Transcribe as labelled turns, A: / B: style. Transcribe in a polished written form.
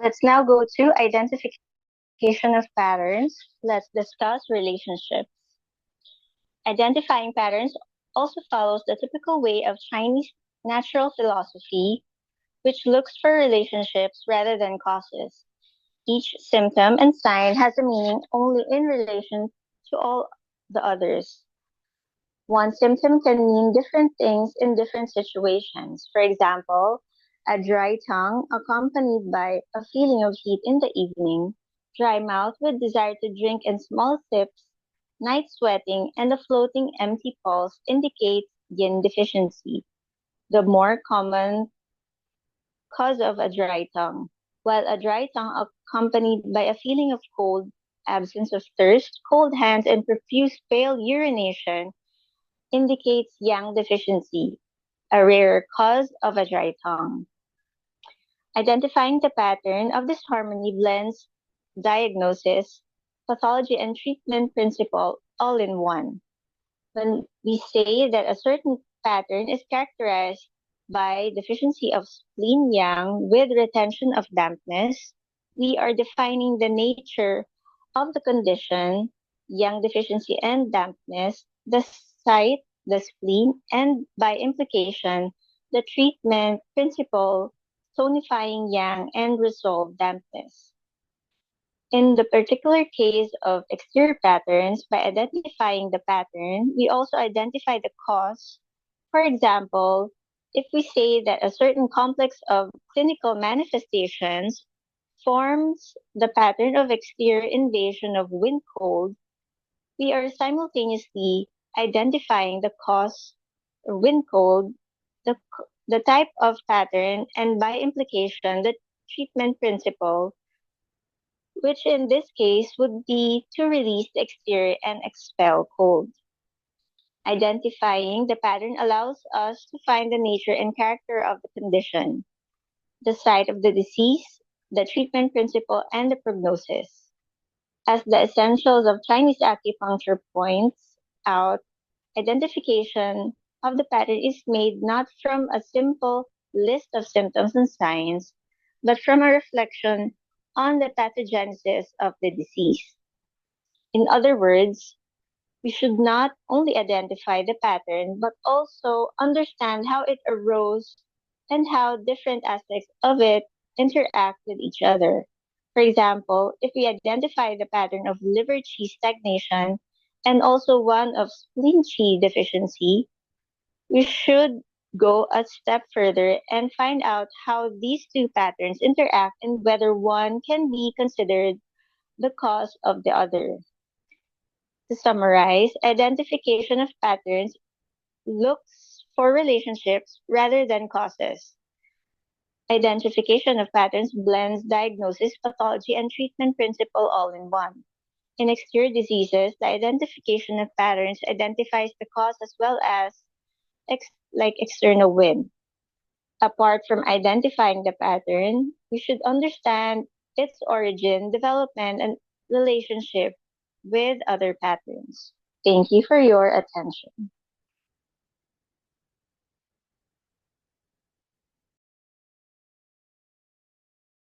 A: Let's now go to identification of patterns. Let's discuss relationships. Identifying patterns also follows the typical way of Chinese natural philosophy, which looks for relationships rather than causes. Each symptom and sign has a meaning only in relation to all the others. One symptom can mean different things in different situations. For example, a dry tongue accompanied by a feeling of heat in the evening, dry mouth with desire to drink in small sips, night sweating, and a floating empty pulse indicate yin deficiency, the more common cause of a dry tongue. While a dry tongue accompanied by a feeling of cold, absence of thirst, cold hands, and profuse pale urination indicates yang deficiency, a rare cause of a dry tongue. Identifying the pattern of disharmony blends diagnosis, pathology, and treatment principle all in one. When we say that a certain pattern is characterized by deficiency of spleen yang with retention of dampness, we are defining the nature of the condition, yang deficiency and dampness, the site, the spleen, and by implication, the treatment principle, tonifying yang and resolve dampness. In the particular case of exterior patterns, by identifying the pattern, we also identify the cause. For example, if we say that a certain complex of clinical manifestations forms the pattern of exterior invasion of wind cold, we are simultaneously identifying the cause or wind cold, the type of pattern, and by implication, the treatment principle, which in this case would be to release the exterior and expel cold. Identifying the pattern allows us to find the nature and character of the condition, the site of the disease, the treatment principle, and the prognosis. As the essentials of Chinese acupuncture points out, identification of the pattern is made not from a simple list of symptoms and signs, but from a reflection on the pathogenesis of the disease. In other words, we should not only identify the pattern, but also understand how it arose and how different aspects of it interact with each other. For example, if we identify the pattern of liver qi stagnation and also one of spleen qi deficiency, we should go a step further and find out how these two patterns interact and whether one can be considered the cause of the other. To summarize, identification of patterns looks for relationships rather than causes. Identification of patterns blends diagnosis, pathology, and treatment principle all in one. In exterior diseases, the identification of patterns identifies the cause as well as external wind. Apart from identifying the pattern, we should understand its origin, development, and relationship with other patterns. Thank you for your attention.